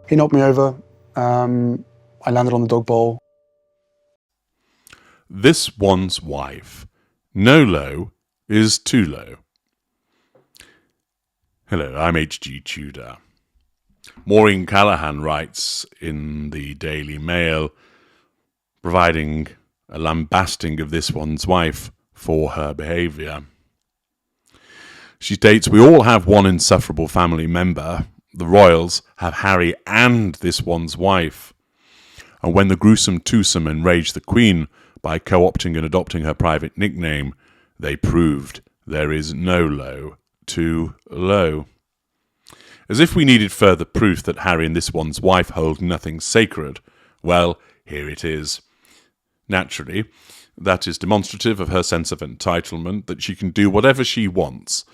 He knocked me over. I landed on the dog bowl. This one's wife. No low is too low. Hello, I'm H.G. Tudor. Maureen Callahan writes in the Daily Mail, providing a lambasting of this one's wife for her behaviour. She states, "We all have one insufferable family member. The royals have Harry and this one's wife. And when the gruesome twosome enraged the Queen by co-opting and adopting her private nickname, they proved there is no low too low." As if we needed further proof that Harry and this one's wife hold nothing sacred. Well, here it is. Naturally, that is demonstrative of her sense of entitlement, that she can do whatever she wants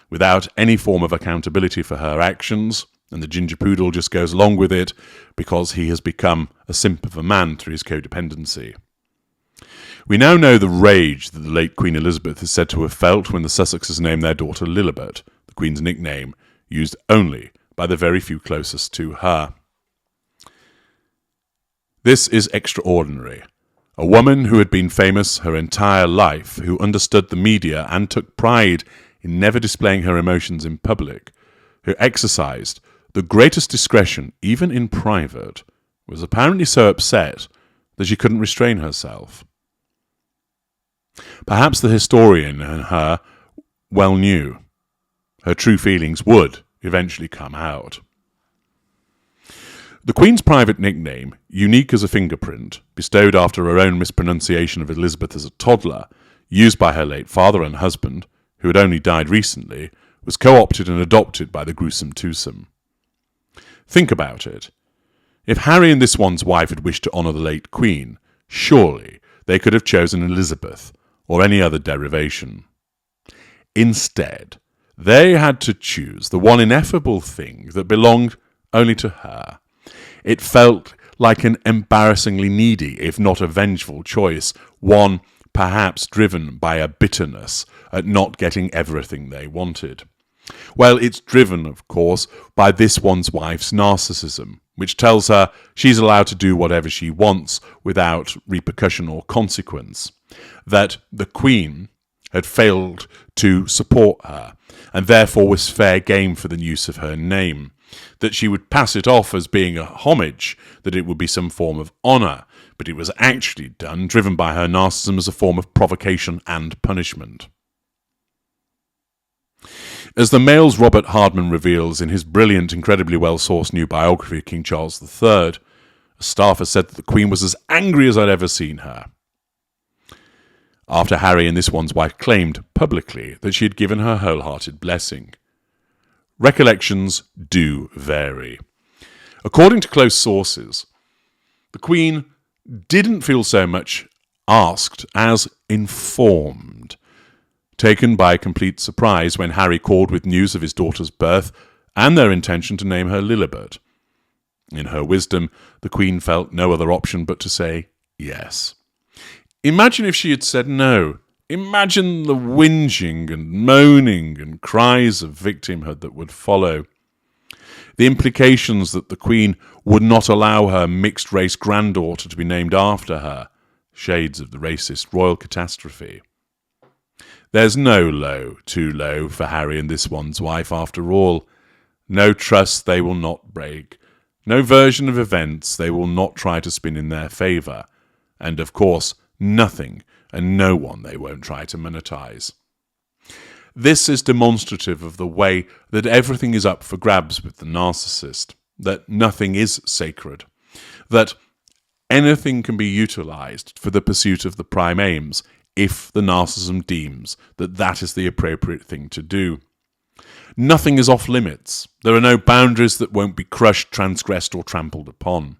without any form of accountability for her actions, and the ginger poodle just goes along with it because he has become a simp of a man through his codependency. We now know the rage that the late Queen Elizabeth is said to have felt when the Sussexes named their daughter Lilibet, the Queen's nickname, used only by the very few closest to her. This is extraordinary. A woman who had been famous her entire life, who understood the media and took pride in never displaying her emotions in public, who exercised the greatest discretion even in private, was apparently so upset that she couldn't restrain herself. Perhaps the historian in her well knew her true feelings would eventually come out. The Queen's private nickname, unique as a fingerprint, bestowed after her own mispronunciation of Elizabeth as a toddler, used by her late father and husband, who had only died recently, was co-opted and adopted by the gruesome twosome. Think about it. If Harry and this one's wife had wished to honour the late Queen, surely they could have chosen Elizabeth or any other derivation. Instead, they had to choose the one ineffable thing that belonged only to her. It felt like an embarrassingly needy, if not a vengeful choice, one perhaps driven by a bitterness at not getting everything they wanted. Well, it's driven, of course, by this one's wife's narcissism, which tells her she's allowed to do whatever she wants without repercussion or consequence, that the Queen had failed to support her, and therefore was fair game for the use of her name, that she would pass it off as being a homage, that it would be some form of honour, but it was actually done, driven by her narcissism, as a form of provocation and punishment. As the Mail's Robert Hardman reveals in his brilliant, incredibly well-sourced new biography of King Charles III, a staffer said that the Queen was as angry as I'd ever seen her, after Harry and this one's wife claimed publicly that she had given her wholehearted blessing. Recollections do vary. According to close sources, the Queen didn't feel so much asked as informed, taken by complete surprise when Harry called with news of his daughter's birth and their intention to name her Lilibet. In her wisdom, the Queen felt no other option but to say yes. Imagine if she had said no. Imagine the whinging and moaning and cries of victimhood that would follow. The implications that the Queen would not allow her mixed-race granddaughter to be named after her. Shades of the racist royal catastrophe. There's no low too low for Harry and this one's wife after all. No trust they will not break. No version of events they will not try to spin in their favour. And of course, nothing and no one they won't try to monetize. This is demonstrative of the way that everything is up for grabs with the narcissist, that nothing is sacred, that anything can be utilized for the pursuit of the prime aims if the narcissism deems that that is the appropriate thing to do. Nothing is off limits. There are no boundaries that won't be crushed, transgressed, or trampled upon.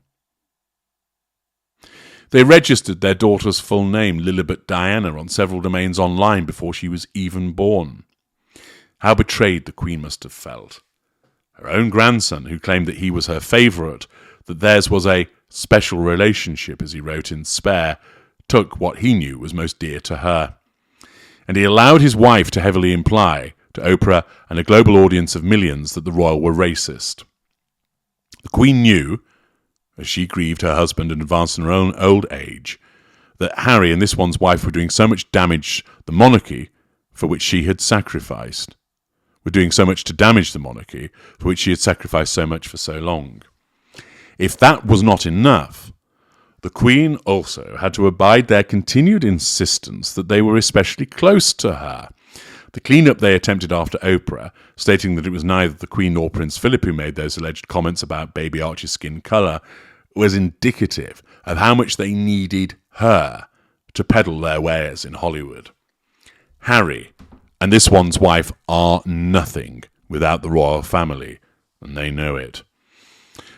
They registered their daughter's full name, Lilibet Diana, on several domains online before she was even born. How betrayed the Queen must have felt. Her own grandson, who claimed that he was her favourite, that theirs was a special relationship, as he wrote in Spare, took what he knew was most dear to her. And he allowed his wife to heavily imply, to Oprah and a global audience of millions, that the royal were racist. The Queen knew, as she grieved her husband and advanced in her own old age, that Harry and this one's wife were doing so much damage to the monarchy for which she had sacrificed, were doing so much to damage the monarchy for which she had sacrificed so much for so long. If that was not enough, the Queen also had to abide their continued insistence that they were especially close to her. The clean-up they attempted after Oprah, stating that it was neither the Queen nor Prince Philip who made those alleged comments about baby Archie's skin colour, was indicative of how much they needed her to peddle their wares in Hollywood. Harry and this one's wife are nothing without the royal family, and they know it.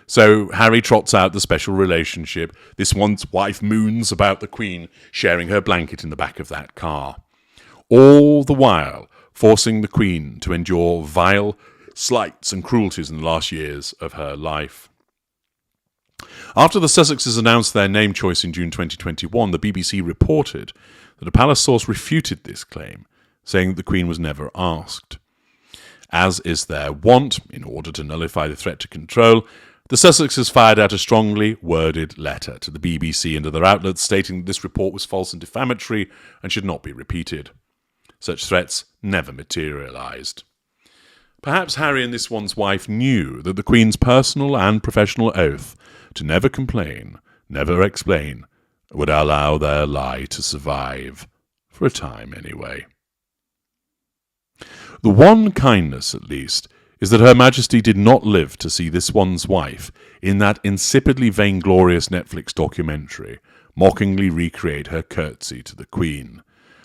So Harry trots out the special relationship. This one's wife moons about the Queen sharing her blanket in the back of that car, all the while forcing the Queen to endure vile slights and cruelties in the last years of her life. After the Sussexes announced their name choice in June 2021, the BBC reported that a palace source refuted this claim, saying that the Queen was never asked. As is their wont, in order to nullify the threat to control, the Sussexes fired out a strongly worded letter to the BBC and other outlets stating that this report was false and defamatory and should not be repeated. Such threats never materialised. Perhaps Harry and this one's wife knew that the Queen's personal and professional oath to never complain, never explain, would allow their lie to survive, for a time anyway. The one kindness, at least, is that Her Majesty did not live to see this one's wife, in that insipidly vainglorious Netflix documentary, mockingly recreate her curtsy to the Queen,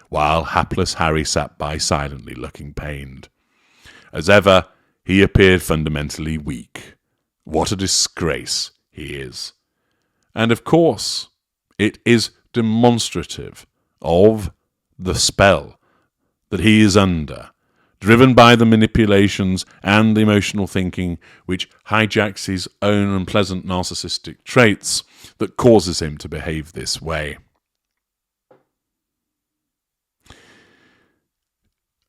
while hapless Harry sat by silently looking pained. As ever, he appeared fundamentally weak. What a disgrace he is. And of course, it is demonstrative of the spell that he is under, driven by the manipulations and the emotional thinking which hijacks his own unpleasant narcissistic traits that causes him to behave this way.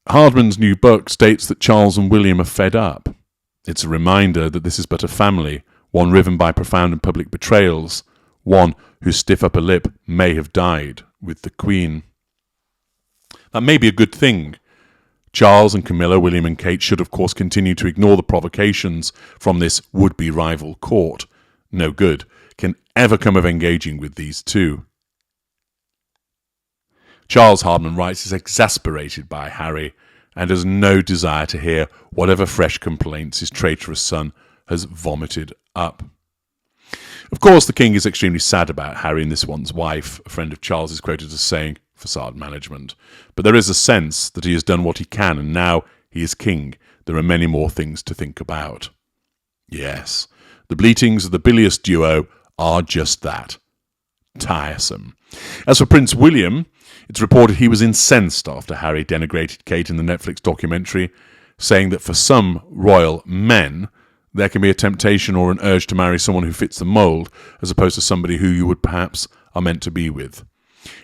Hardman's new book states that Charles and William are fed up. It's a reminder that this is but a family, one riven by profound and public betrayals, one whose stiff upper lip may have died with the Queen. That may be a good thing. Charles and Camilla, William and Kate should of course continue to ignore the provocations from this would-be rival court. No good can ever come of engaging with these two. Charles, Hardman writes, is exasperated by Harry and has no desire to hear whatever fresh complaints his traitorous son has vomited up. Of course, the king is extremely sad about Harry and this one's wife. A friend of Charles is quoted as saying, facade management. But there is a sense that he has done what he can, and now he is king. There are many more things to think about. Yes, the bleatings of the bilious duo are just that. Tiresome. As for Prince William, it's reported he was incensed after Harry denigrated Kate in the Netflix documentary, saying that for some royal men, there can be a temptation or an urge to marry someone who fits the mould, as opposed to somebody who you would perhaps are meant to be with.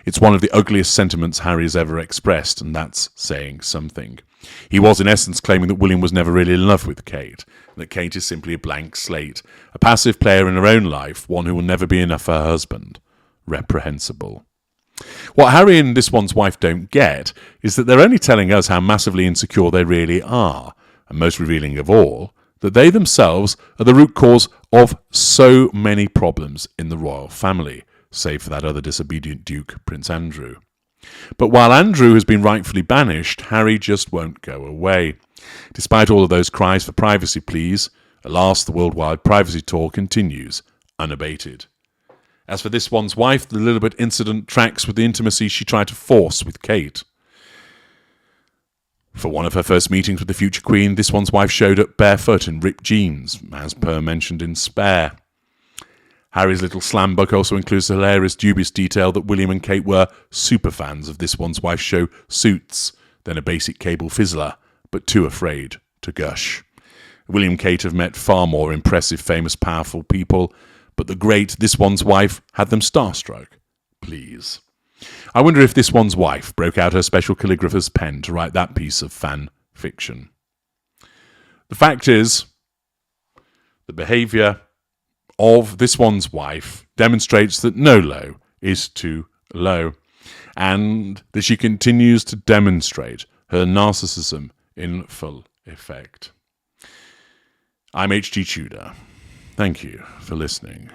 It's one of the ugliest sentiments Harry has ever expressed, and that's saying something. He was in essence claiming that William was never really in love with Kate, and that Kate is simply a blank slate, a passive player in her own life, one who will never be enough for her husband. Reprehensible. What Harry and this one's wife don't get is that they're only telling us how massively insecure they really are, and most revealing of all, that they themselves are the root cause of so many problems in the royal family, save for that other disobedient Duke, Prince Andrew. But while Andrew has been rightfully banished, Harry just won't go away. Despite all of those cries for privacy, please, alas, the worldwide privacy tour continues, unabated. As for this one's wife, the Lilibet incident tracks with the intimacy she tried to force with Kate. For one of her first meetings with the future Queen, this one's wife showed up barefoot in ripped jeans, as per mentioned in Spare. Harry's little slam book also includes the hilarious dubious detail that William and Kate were super fans of this one's wife's show Suits, then a basic cable fizzler, but too afraid to gush. William and Kate have met far more impressive, famous, powerful people, but the great this one's wife had them starstruck. Please. I wonder if this one's wife broke out her special calligrapher's pen to write that piece of fan fiction. The fact is, the behaviour of this one's wife demonstrates that no low is too low, and that she continues to demonstrate her narcissism in full effect. I'm H.G. Tudor. Thank you for listening.